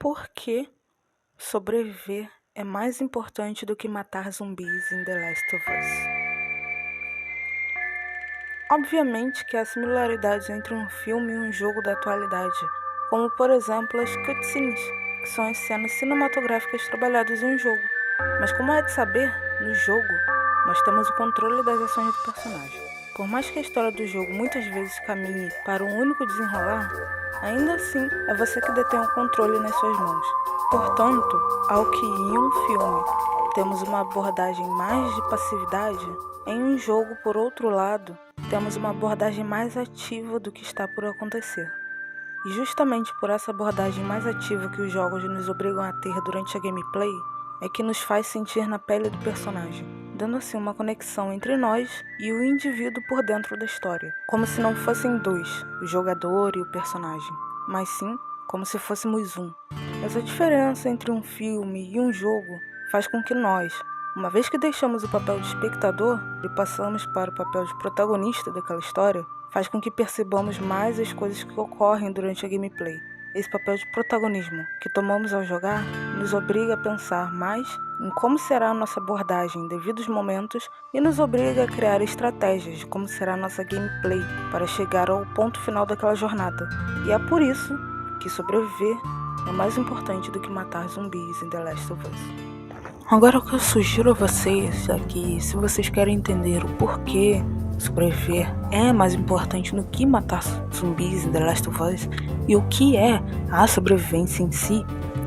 Por que sobreviver é mais importante do que matar zumbis em The Last of Us? Obviamente que há similaridades entre um filme e um jogo da atualidade, como por exemplo as cutscenes, que são as cenas cinematográficas trabalhadas em um jogo. Mas como é de saber, no jogo, nós temos o controle das ações do personagem. Por mais que a história do jogo muitas vezes caminhe para um único desenrolar, ainda assim é você que detém o controle nas suas mãos. Portanto, ao que em um filme temos uma abordagem mais de passividade, em um jogo, por outro lado, temos uma abordagem mais ativa do que está por acontecer. E justamente por essa abordagem mais ativa que os jogos nos obrigam a ter durante a gameplay, é que nos faz sentir na pele do personagem, dando assim uma conexão entre nós e o indivíduo por dentro da história, como se não fossem dois, o jogador e o personagem, mas sim como se fôssemos um. Essa diferença entre um filme e um jogo faz com que nós, uma vez que deixamos o papel de espectador e passamos para o papel de protagonista daquela história, faz com que percebamos mais as coisas que ocorrem durante a gameplay. Esse papel de protagonismo que tomamos ao jogar nos obriga a pensar mais em como será a nossa abordagem em devidos momentos e nos obriga a criar estratégias de como será a nossa gameplay para chegar ao ponto final daquela jornada. E é por isso que sobreviver é mais importante do que matar zumbis em The Last of Us. Agora o que eu sugiro a vocês é que, se vocês querem entender o porquê sobreviver é mais importante do que matar zumbis em The Last of Us e o que é a sobrevivência em si,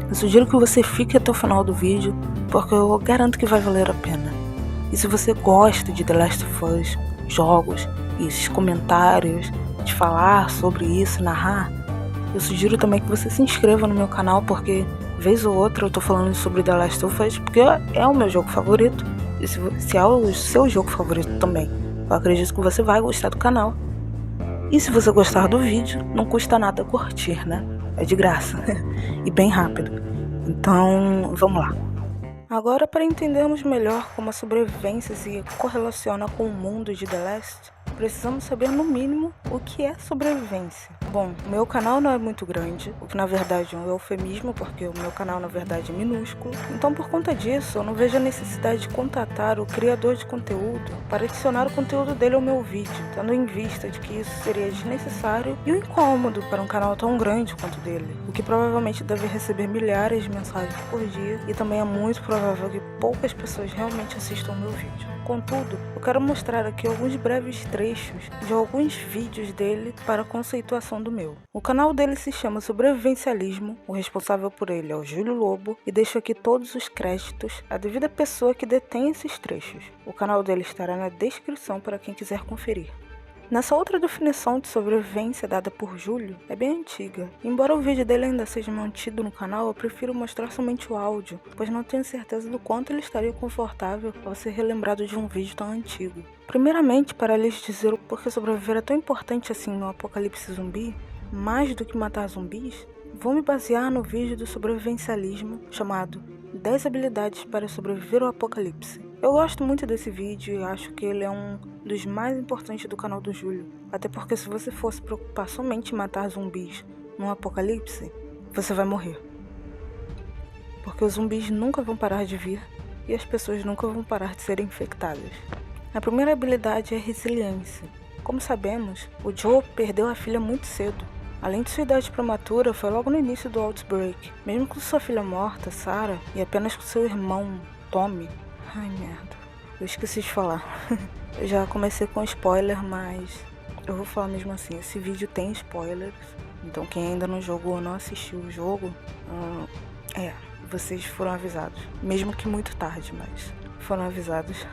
eu sugiro que você fique até o final do vídeo, porque eu garanto que vai valer a pena. E se você gosta de The Last of Us, jogos e esses comentários, de falar sobre isso, narrar, eu sugiro também que você se inscreva no meu canal, porque vez ou outra eu tô falando sobre The Last of Us, porque é o meu jogo favorito, e se é o seu jogo favorito também, eu acredito que você vai gostar do canal. E se você gostar do vídeo, não custa nada curtir, né? É de graça e bem rápido. Então, vamos lá. Agora, para entendermos melhor como a sobrevivência se correlaciona com o mundo de The Last, precisamos saber no mínimo o que é sobrevivência. Bom, meu canal não é muito grande, o que na verdade é um eufemismo, porque o meu canal na verdade é minúsculo. Então, por conta disso, eu não vejo a necessidade de contatar o criador de conteúdo para adicionar o conteúdo dele ao meu vídeo, tendo em vista de que isso seria desnecessário e um incômodo para um canal tão grande quanto o dele, o que provavelmente deve receber milhares de mensagens por dia, e também é muito provável que poucas pessoas realmente assistam ao meu vídeo. Contudo, eu quero mostrar aqui alguns breves trechos de alguns vídeos dele para a conceituação do meu. O canal dele se chama Sobrevivencialismo, o responsável por ele é o Júlio Lobo, e deixo aqui todos os créditos à devida pessoa que detém esses trechos. O canal dele estará na descrição para quem quiser conferir. Nessa outra definição de sobrevivência dada por Júlio, é bem antiga. Embora o vídeo dele ainda seja mantido no canal, eu prefiro mostrar somente o áudio, pois não tenho certeza do quanto ele estaria confortável ao ser relembrado de um vídeo tão antigo. Primeiramente, para lhes dizer o porquê sobreviver é tão importante assim no apocalipse zumbi, mais do que matar zumbis, vou me basear no vídeo do sobrevivencialismo chamado 10 habilidades para sobreviver ao apocalipse. Eu gosto muito desse vídeo e acho que ele é um dos mais importantes do canal do Júlio. Até porque se você for se preocupar somente em matar zumbis num apocalipse, você vai morrer. Porque os zumbis nunca vão parar de vir e as pessoas nunca vão parar de serem infectadas. A primeira habilidade é resiliência. Como sabemos, o Joe perdeu a filha muito cedo. Além de sua idade prematura, foi logo no início do Outbreak. Mesmo com sua filha morta, Sarah, e apenas com seu irmão, Tommy. Ai, merda. Eu esqueci de falar. Eu já comecei com spoiler, mas eu vou falar mesmo assim. Esse vídeo tem spoilers. Então quem ainda não jogou ou não assistiu o jogo, vocês foram avisados. Mesmo que muito tarde, mas foram avisados.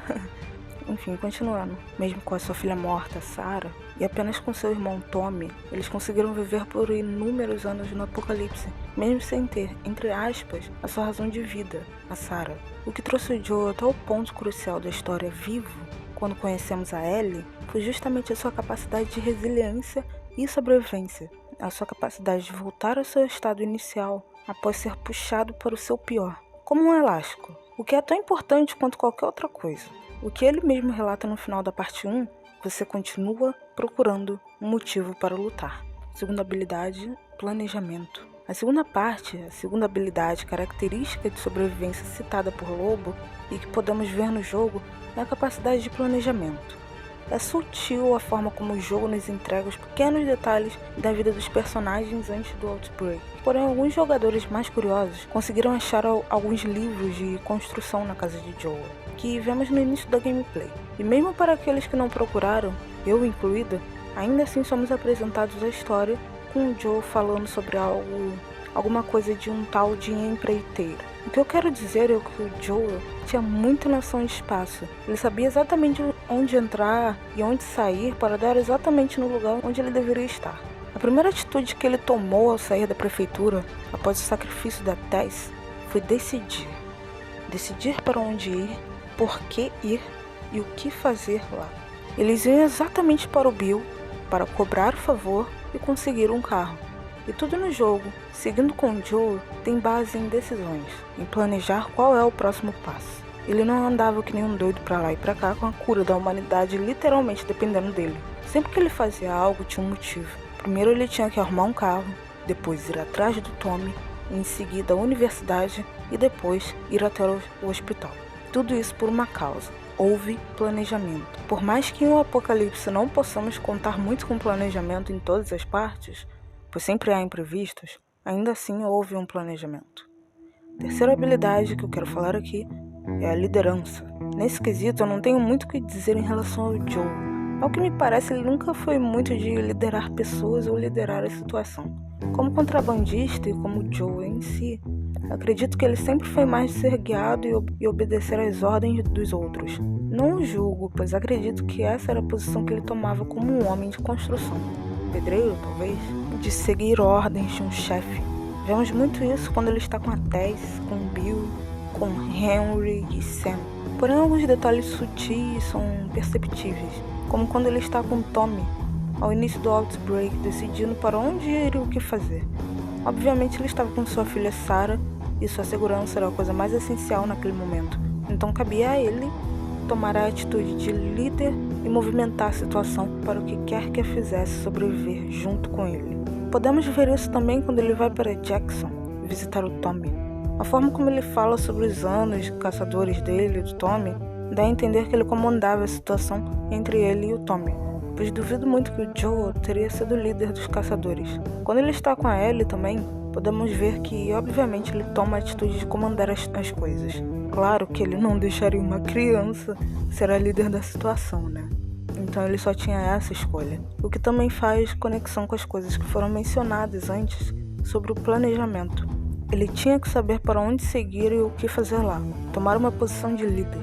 Enfim, continuando. Mesmo com a sua filha morta, Sarah, e apenas com seu irmão Tommy, eles conseguiram viver por inúmeros anos no apocalipse, mesmo sem ter, entre aspas, a sua razão de vida, a Sarah. O que trouxe o Joe até o ponto crucial da história vivo, quando conhecemos a Ellie, foi justamente a sua capacidade de resiliência e sobrevivência, a sua capacidade de voltar ao seu estado inicial após ser puxado para o seu pior, como um elástico, o que é tão importante quanto qualquer outra coisa. O que ele mesmo relata no final da parte 1, você continua procurando um motivo para lutar. Segunda habilidade, planejamento. A segunda parte, a segunda habilidade característica de sobrevivência citada por Lobo e que podemos ver no jogo é a capacidade de planejamento. É sutil a forma como o jogo nos entrega os pequenos detalhes da vida dos personagens antes do Outbreak. Porém, alguns jogadores mais curiosos conseguiram achar alguns livros de construção na casa de Joel, que vemos no início da gameplay. E mesmo para aqueles que não procuraram, eu incluída, ainda assim somos apresentados à história com o Joel falando sobre alguma coisa de um tal de empreiteiro. O que eu quero dizer é que o Joel tinha muita noção de espaço. Ele sabia exatamente onde entrar e onde sair para dar exatamente no lugar onde ele deveria estar. A primeira atitude que ele tomou ao sair da prefeitura, após o sacrifício da Tess, foi decidir. Decidir para onde ir, por que ir e o que fazer lá. Eles iam exatamente para o Bill, para cobrar o favor e conseguir um carro. E tudo no jogo, seguindo com Joel, tem base em decisões, em planejar qual é o próximo passo. Ele não andava que nem um doido pra lá e pra cá com a cura da humanidade literalmente dependendo dele. Sempre que ele fazia algo tinha um motivo. Primeiro ele tinha que arrumar um carro, depois ir atrás do Tommy, em seguida a universidade e depois ir até o hospital. Tudo isso por uma causa. Houve planejamento. Por mais que em um apocalipse não possamos contar muito com planejamento em todas as partes, pois sempre há imprevistos, ainda assim houve um planejamento. A terceira habilidade que eu quero falar aqui é a liderança. Nesse quesito eu não tenho muito o que dizer em relação ao Joel. Ao que me parece, ele nunca foi muito de liderar pessoas ou liderar a situação. Como contrabandista e como Joel em si, acredito que ele sempre foi mais de ser guiado e obedecer às ordens dos outros. Não o julgo, pois acredito que essa era a posição que ele tomava como um homem de construção. Pedreiro, talvez, de seguir ordens de um chefe. Vemos muito isso quando ele está com a Tess, com Bill, com Henry e Sam. Porém, alguns detalhes sutis são perceptíveis, como quando ele está com Tommy, ao início do Outbreak, decidindo para onde ir e o que fazer. Obviamente, ele estava com sua filha Sarah, e sua segurança era a coisa mais essencial naquele momento. Então, cabia a ele tomar a atitude de líder e movimentar a situação para o que quer que a fizesse sobreviver junto com ele. Podemos ver isso também quando ele vai para Jackson visitar o Tommy. A forma como ele fala sobre os anos de caçadores dele e do Tommy dá a entender que ele comandava a situação entre ele e o Tommy, pois duvido muito que o Joel teria sido o líder dos caçadores. Quando ele está com a Ellie também, podemos ver que obviamente ele toma a atitude de comandar as coisas. Claro que ele não deixaria uma criança ser a líder da situação, né? Então ele só tinha essa escolha. O que também faz conexão com as coisas que foram mencionadas antes sobre o planejamento. Ele tinha que saber para onde seguir e o que fazer lá, tomar uma posição de líder.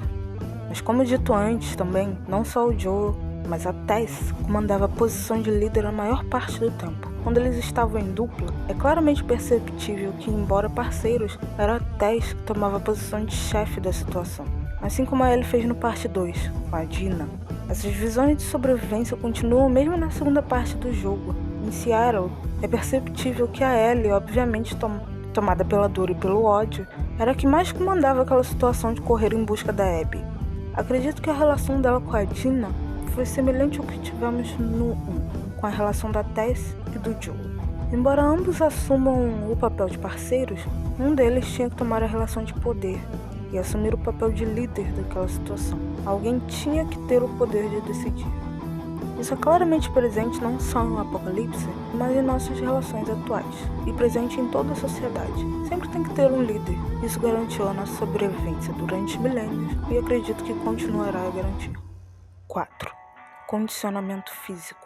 Mas como dito antes também, não só o Joel, mas a Tess comandava a posição de líder a maior parte do tempo. Quando eles estavam em dupla, é claramente perceptível que, embora parceiros, era a Tess que tomava a posição de chefe da situação. Assim como a Ellie fez no parte 2, com a Dina. Essas visões de sobrevivência continuam mesmo na segunda parte do jogo. Em Seattle, é perceptível que a Ellie, obviamente tomada pela dor e pelo ódio, era a que mais comandava aquela situação de correr em busca da Abby. Acredito que a relação dela com a Dina foi semelhante ao que tivemos no 1, com a relação da Tess e do Joel. Embora ambos assumam o papel de parceiros, um deles tinha que tomar a relação de poder e assumir o papel de líder daquela situação. Alguém tinha que ter o poder de decidir. Isso é claramente presente não só no Apocalipse, mas em nossas relações atuais, e presente em toda a sociedade. Sempre tem que ter um líder. Isso garantiu a nossa sobrevivência durante milênios e acredito que continuará a garantir. 4. Condicionamento físico.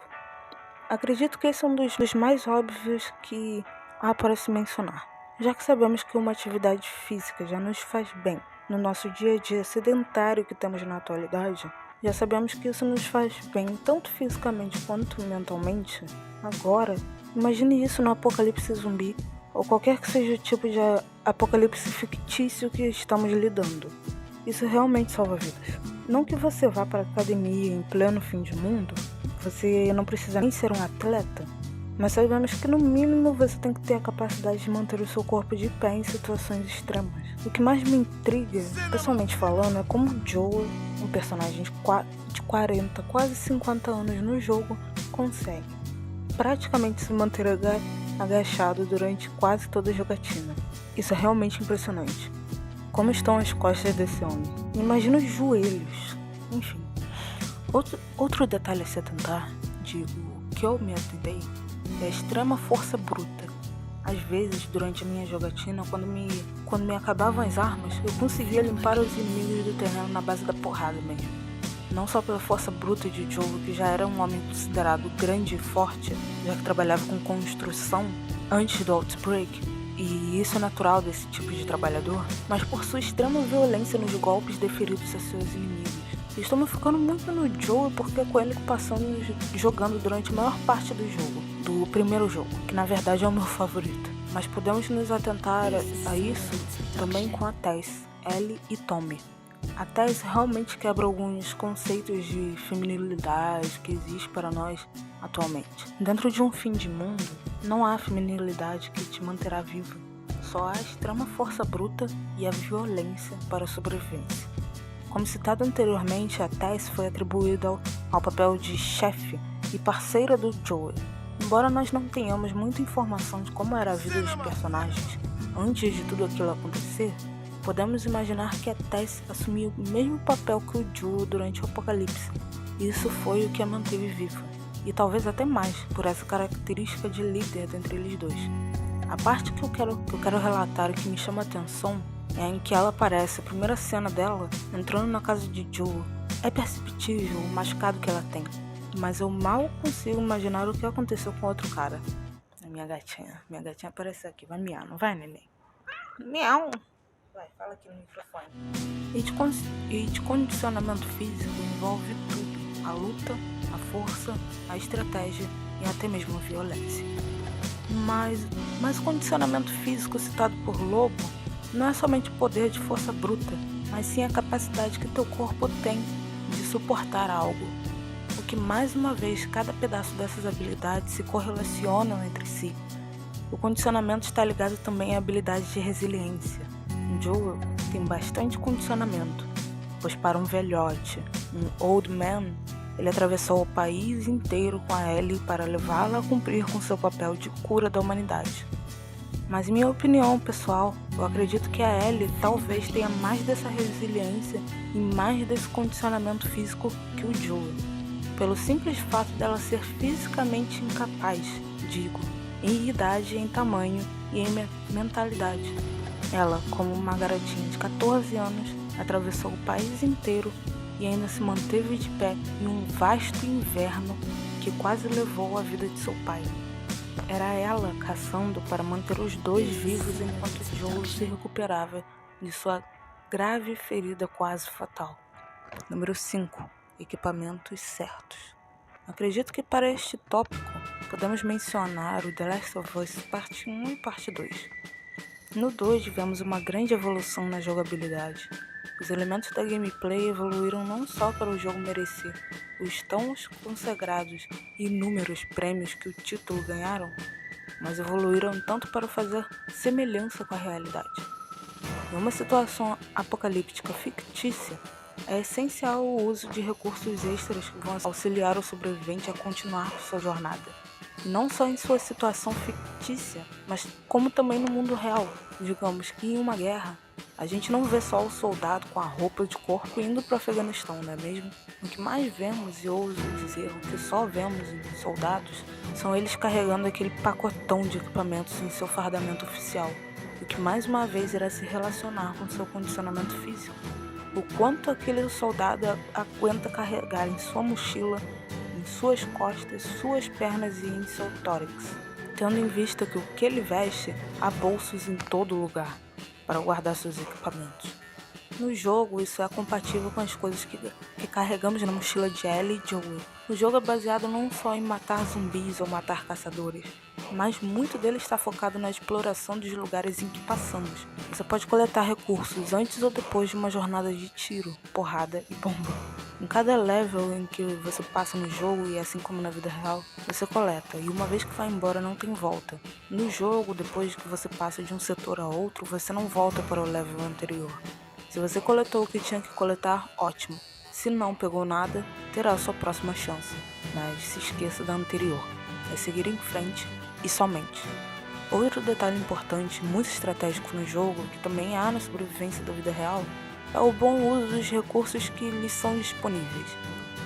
Acredito que esse é um dos mais óbvios que há para se mencionar, já que sabemos que uma atividade física já nos faz bem no nosso dia a dia sedentário que temos na atualidade. Já sabemos que isso nos faz bem tanto fisicamente quanto mentalmente. Agora, imagine isso no apocalipse zumbi ou qualquer que seja o tipo de apocalipse fictício que estamos lidando. Isso realmente salva vidas. Não que você vá para a academia em pleno fim de mundo, você não precisa nem ser um atleta, mas sabemos que no mínimo você tem que ter a capacidade de manter o seu corpo de pé em situações extremas. O que mais me intriga, pessoalmente falando, é como Joel, um personagem de 40, quase 50 anos no jogo, consegue praticamente se manter agachado durante quase toda a jogatina. Isso é realmente impressionante. Como estão as costas desse homem? Imagina os joelhos. Enfim. Outro detalhe a se atentar, que eu me atentei, é a extrema força bruta. Às vezes, durante a minha jogatina, quando me acabavam as armas, eu conseguia limpar os inimigos do terreno na base da porrada mesmo. Não só pela força bruta de Joe, que já era um homem considerado grande e forte, já que trabalhava com construção antes do Outbreak, e isso é natural desse tipo de trabalhador, mas por sua extrema violência nos golpes deferidos a seus inimigos. Estou me focando muito no Joe porque é com ele que passamos jogando durante a maior parte do jogo, do primeiro jogo, que na verdade é o meu favorito. Mas podemos nos atentar a isso também com a Tess, Ellie e Tommy. A Tess realmente quebra alguns conceitos de feminilidade que existe para nós atualmente. Dentro de um fim de mundo, não há feminilidade que te manterá viva, só há a extrema força bruta e a violência para a sobrevivência. Como citado anteriormente, a Tess foi atribuída ao papel de chefe e parceira do Joel. Embora nós não tenhamos muita informação de como era a vida dos personagens antes de tudo aquilo acontecer, podemos imaginar que a Tess assumiu o mesmo papel que o Joel durante o apocalipse. Isso foi o que a manteve viva, e talvez até mais, por essa característica de líder dentre eles dois. A parte que eu quero relatar e que me chama a atenção é em que ela aparece, a primeira cena dela, entrando na casa de Joel. É perceptível o machucado que ela tem, mas eu mal consigo imaginar o que aconteceu com outro cara. Minha gatinha apareceu aqui, vai miar, não vai, neném? Miau! Vai, fala aqui no microfone. E de condicionamento físico envolve tudo: a luta, a força, a estratégia e até mesmo a violência. Mas o condicionamento físico citado por Lobo não é somente o poder de força bruta, mas sim a capacidade que teu corpo tem de suportar algo. O que mais uma vez cada pedaço dessas habilidades se correlacionam entre si. O condicionamento está ligado também à habilidade de resiliência. Joel tem bastante condicionamento, pois para um velhote, um old man, ele atravessou o país inteiro com a Ellie para levá-la a cumprir com seu papel de cura da humanidade. Mas em minha opinião pessoal, eu acredito que a Ellie talvez tenha mais dessa resiliência e mais desse condicionamento físico que o Joel, pelo simples fato dela ser fisicamente incapaz, em idade, em tamanho e em mentalidade. Ela, como uma garotinha de 14 anos, atravessou o país inteiro e ainda se manteve de pé em um vasto inverno que quase levou a vida de seu pai. Era ela caçando para manter os dois vivos enquanto Joel se recuperava de sua grave ferida quase fatal. Número 5. Equipamentos certos. Acredito que para este tópico podemos mencionar o The Last of Us parte 1 e parte 2. No 2 tivemos uma grande evolução na jogabilidade. Os elementos da gameplay evoluíram não só para o jogo merecer os tão consagrados e inúmeros prêmios que o título ganharam, mas evoluíram tanto para fazer semelhança com a realidade. Em uma situação apocalíptica fictícia, é essencial o uso de recursos extras que vão auxiliar o sobrevivente a continuar sua jornada. Não só em sua situação fictícia, mas como também no mundo real. Digamos que em uma guerra, a gente não vê só o soldado com a roupa de corpo indo para o Afeganistão, não é mesmo? O que mais vemos, e ouso dizer, o que só vemos em soldados, são eles carregando aquele pacotão de equipamentos em seu fardamento oficial, o que mais uma vez irá se relacionar com seu condicionamento físico. O quanto aquele soldado aguenta carregar em sua mochila, em suas costas, suas pernas e em seu tórax, tendo em vista que o que ele veste há bolsos em todo lugar para guardar seus equipamentos. No jogo, isso é compatível com as coisas que carregamos na mochila de Ellie e Joel. O jogo é baseado não só em matar zumbis ou matar caçadores, mas muito dele está focado na exploração dos lugares em que passamos. Você pode coletar recursos antes ou depois de uma jornada de tiro, porrada e bomba. Em cada level em que você passa no jogo, e assim como na vida real, você coleta, e uma vez que vai embora não tem volta. No jogo, depois que você passa de um setor a outro, você não volta para o level anterior. Se você coletou o que tinha que coletar, ótimo. Se não pegou nada, terá a sua próxima chance. Mas se esqueça da anterior. É seguir em frente e somente. Outro detalhe importante, muito estratégico no jogo, que também há na sobrevivência da vida real, é o bom uso dos recursos que lhes são disponíveis.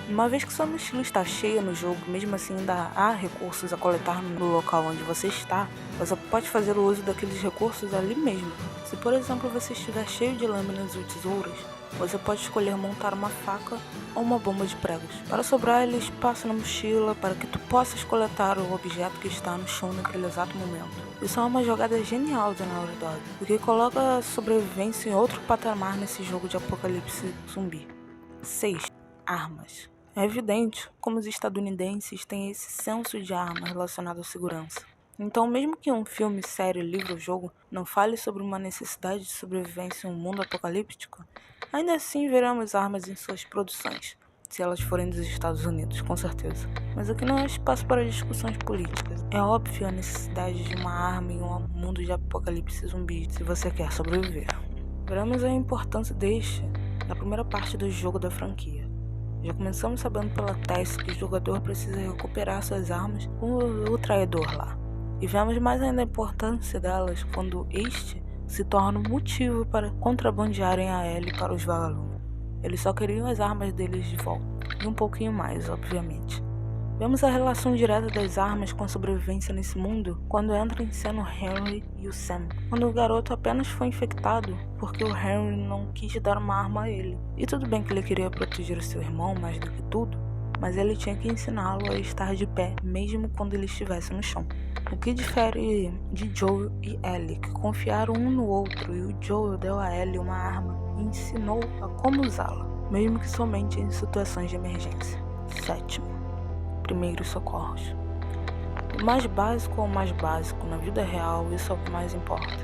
Uma vez que sua mochila está cheia no jogo, mesmo assim ainda há recursos a coletar no local onde você está, você pode fazer o uso daqueles recursos ali mesmo. Se por exemplo você estiver cheio de lâminas ou tesouras, você pode escolher montar uma faca ou uma bomba de pregos, para sobrar espaço na mochila para que tu possas coletar o objeto que está no chão naquele exato momento. Isso é uma jogada genial da Naughty Dog, porque coloca a sobrevivência em outro patamar nesse jogo de apocalipse zumbi. 6. Armas. É evidente como os estadunidenses têm esse senso de arma relacionado à segurança. Então, mesmo que um filme, série, livro ou jogo não fale sobre uma necessidade de sobrevivência em um mundo apocalíptico, ainda assim veremos armas em suas produções, se elas forem dos Estados Unidos, com certeza. Mas aqui não é espaço para discussões políticas. É óbvio a necessidade de uma arma em um mundo de apocalipse zumbi, se você quer sobreviver. Veremos a importância na primeira parte do jogo da franquia. Já começamos sabendo pela Tess que o jogador precisa recuperar suas armas com o traidor lá. E vemos mais ainda a importância delas quando este se torna um motivo para contrabandearem a Ellie para os vagalumes. Eles só queriam as armas deles de volta, e um pouquinho mais, obviamente. Vemos a relação direta das armas com a sobrevivência nesse mundo quando entra em cena o Henry e o Sam, quando o garoto apenas foi infectado porque o Henry não quis dar uma arma a ele. E tudo bem que ele queria proteger o seu irmão mais do que tudo, mas ele tinha que ensiná-lo a estar de pé mesmo quando ele estivesse no chão. O que difere de Joel e Ellie, que confiaram um no outro, e o Joel deu a Ellie uma arma e ensinou a como usá-la, mesmo que somente em situações de emergência. 7. Primeiros socorros. O mais básico é o mais básico, na vida real isso é o que mais importa.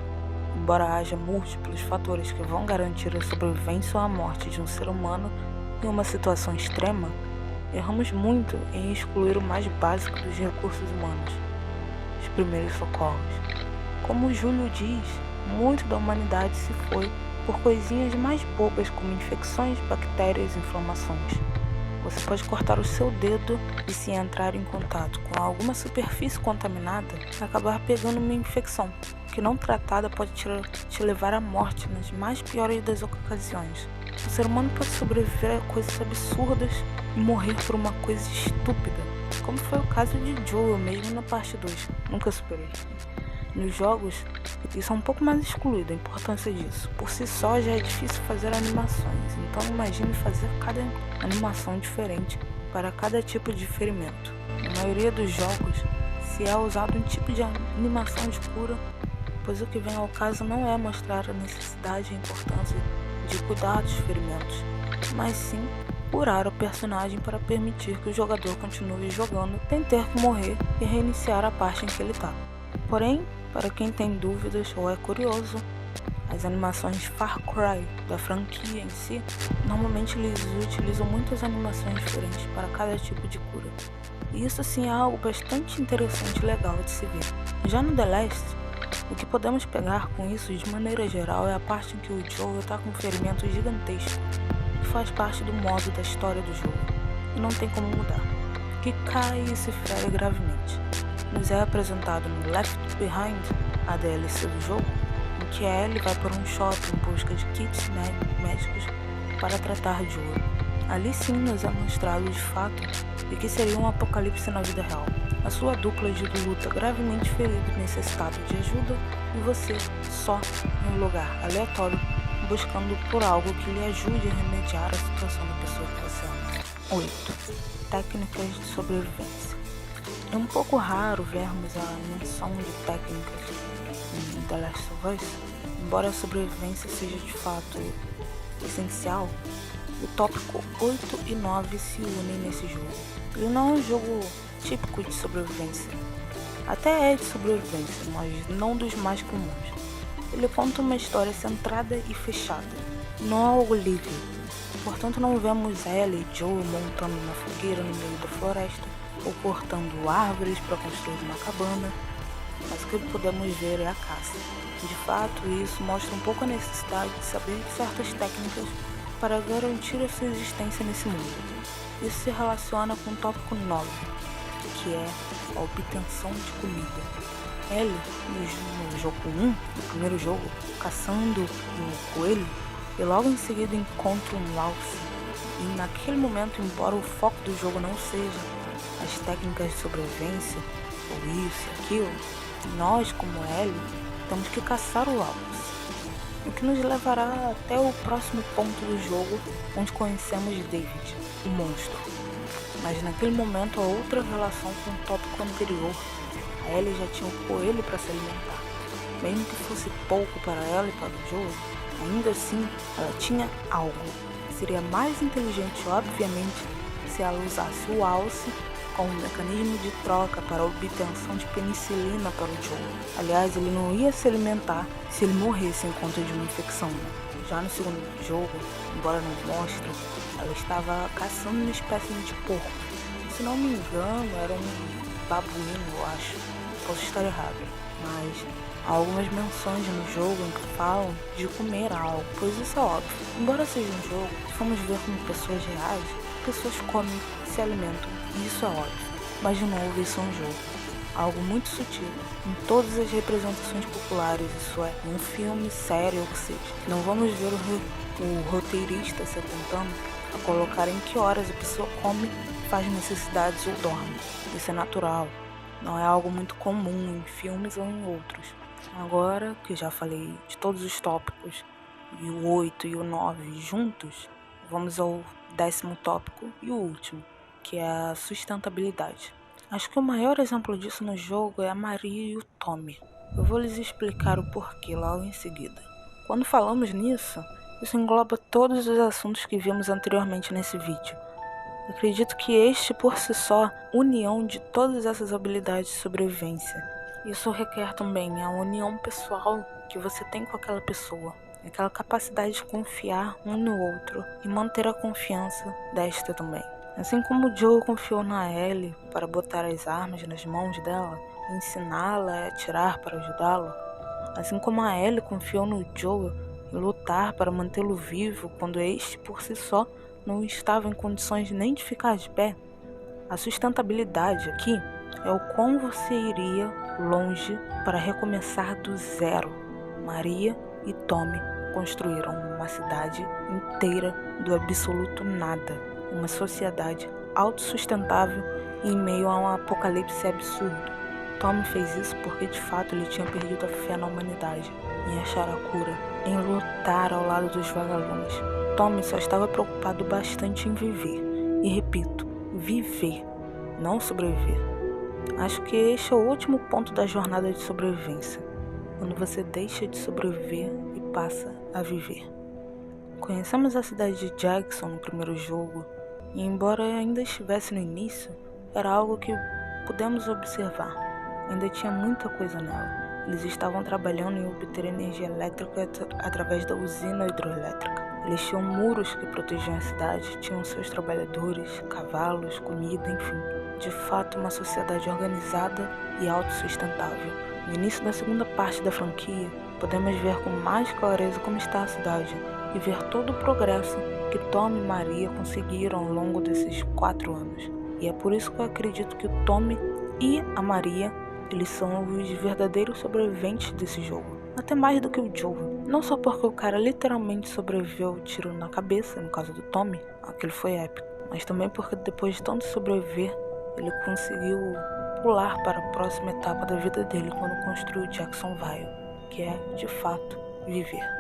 Embora haja múltiplos fatores que vão garantir a sobrevivência ou a morte de um ser humano em uma situação extrema, erramos muito em excluir o mais básico dos recursos humanos, os primeiros socorros. Como o Júlio diz, muito da humanidade se foi por coisinhas mais bobas como infecções, bactérias e inflamações. Você pode cortar o seu dedo e, se entrar em contato com alguma superfície contaminada, acabar pegando uma infecção, que não tratada pode te levar à morte nas mais piores das ocasiões. O ser humano pode sobreviver a coisas absurdas e morrer por uma coisa estúpida, como foi o caso de Joel mesmo na parte 2. Nunca superei. Nos jogos, isso é um pouco mais excluído, a importância disso. Por si só já é difícil fazer animações, então imagine fazer cada animação diferente para cada tipo de ferimento. Na maioria dos jogos, se é usado um tipo de animação de cura, pois o que vem ao caso não é mostrar a necessidade e a importância de cuidar dos ferimentos, mas sim curar o personagem para permitir que o jogador continue jogando sem ter que morrer e reiniciar a parte em que ele está. Porém, para quem tem dúvidas ou é curioso, as animações Far Cry da franquia em si, normalmente eles utilizam muitas animações diferentes para cada tipo de cura. E isso sim é algo bastante interessante e legal de se ver. Já no The Last, o que podemos pegar com isso de maneira geral é a parte em que o Joel está com um ferimento gigantesco, que faz parte do modo da história do jogo, e não tem como mudar, que cai e se fere gravemente. Nos é apresentado no Left Behind, a DLC do jogo, em que a Ellie vai para um shopping em busca de kits médicos para tratar Joel. Ali sim nos é mostrado de fato o que seria um apocalipse na vida real. A sua dupla de luta gravemente ferido e necessitado de ajuda, e você só em um lugar aleatório buscando por algo que lhe ajude a remediar a situação da pessoa que você ama. 8. Técnicas de sobrevivência. É um pouco raro vermos a menção de técnicas em The Last of Us, embora a sobrevivência seja de fato essencial. O tópico 8 e 9 se unem nesse jogo. Ele não é um jogo típico de sobrevivência. Até é de sobrevivência, mas não dos mais comuns. Ele conta uma história centrada e fechada, não é algo livre. Portanto, não vemos Ellie e Joel montando uma fogueira no meio da floresta ou cortando árvores para construir uma cabana, mas o que podemos ver é a caça. De fato, isso mostra um pouco a necessidade de saber certas técnicas para garantir a sua existência nesse mundo. Isso se relaciona com o tópico 9, que é a obtenção de comida. Ellie, no jogo 1, no primeiro jogo, caçando o coelho, e logo em seguida encontra um alce. E naquele momento, embora o foco do jogo não seja as técnicas de sobrevivência, ou isso e aquilo, nós, como Ellie, temos que caçar o alce. O que nos levará até o próximo ponto do jogo, onde conhecemos David, o monstro. Mas naquele momento há outra relação com o tópico anterior. A Ellie já tinha um coelho para se alimentar. Mesmo que fosse pouco para ela e para o jogo, ainda assim ela tinha algo. Seria mais inteligente, obviamente, se ela usasse o alce como mecanismo de troca para a obtenção de penicilina para o Joel. Aliás, ele não ia se alimentar se ele morresse em conta de uma infecção, né? Já no segundo jogo, embora não mostre, ela estava caçando uma espécie de porco. Se não me engano, era um babuíno, eu acho. Posso estar errado, mas há algumas menções no jogo em que falam de comer algo, pois isso é óbvio. Embora seja um jogo, se formos ver como pessoas reais, pessoas comem, se alimentam, e isso é óbvio. Mas de novo, isso é um jogo. Algo muito sutil, em todas as representações populares, isso é, em um filme, série ou que seja. Não vamos ver o roteirista se atentando a colocar em que horas a pessoa come, faz necessidades ou dorme. Isso é natural, não é algo muito comum em filmes ou em outros. Agora que já falei de todos os tópicos, e o 8 e o 9 juntos, vamos ao 10º tópico e o último, que é a sustentabilidade. Acho que o maior exemplo disso no jogo é a Maria e o Tommy. Eu vou lhes explicar o porquê logo em seguida. Quando falamos nisso, isso engloba todos os assuntos que vimos anteriormente nesse vídeo. Acredito que este, por si só, união de todas essas habilidades de sobrevivência. Isso requer também a união pessoal que você tem com aquela pessoa. Aquela capacidade de confiar um no outro e manter a confiança desta também. Assim como o Joel confiou na Ellie para botar as armas nas mãos dela e ensiná-la a atirar para ajudá-lo, assim como a Ellie confiou no Joel e lutar para mantê-lo vivo quando este por si só não estava em condições nem de ficar de pé, a sustentabilidade aqui é o quão você iria longe para recomeçar do zero. Maria e Tommy construíram uma cidade inteira do absoluto nada. Uma sociedade autossustentável em meio a um apocalipse absurdo. Tommy fez isso porque de fato ele tinha perdido a fé na humanidade, em achar a cura, em lutar ao lado dos vagalumes. Tommy só estava preocupado bastante em viver. E repito, viver, não sobreviver. Acho que este é o último ponto da jornada de sobrevivência, quando você deixa de sobreviver e passa a viver. Conhecemos a cidade de Jackson no primeiro jogo, e embora ainda estivesse no início, era algo que pudemos observar. Ainda tinha muita coisa nela. Eles estavam trabalhando em obter energia elétrica através da usina hidroelétrica. Eles tinham muros que protegiam a cidade, tinham seus trabalhadores, cavalos, comida, enfim. De fato, uma sociedade organizada e autossustentável. No início da segunda parte da franquia, podemos ver com mais clareza como está a cidade e ver todo o progresso que Tommy e Maria conseguiram ao longo desses 4 anos. E é por isso que eu acredito que o Tommy e a Maria, eles são os verdadeiros sobreviventes desse jogo. Até mais do que o Joel. Não só porque o cara literalmente sobreviveu ao tiro na cabeça, no caso do Tommy, aquilo foi épico. Mas também porque depois de tanto sobreviver, ele conseguiu pular para a próxima etapa da vida dele quando construiu Jacksonville, que é, de fato, viver.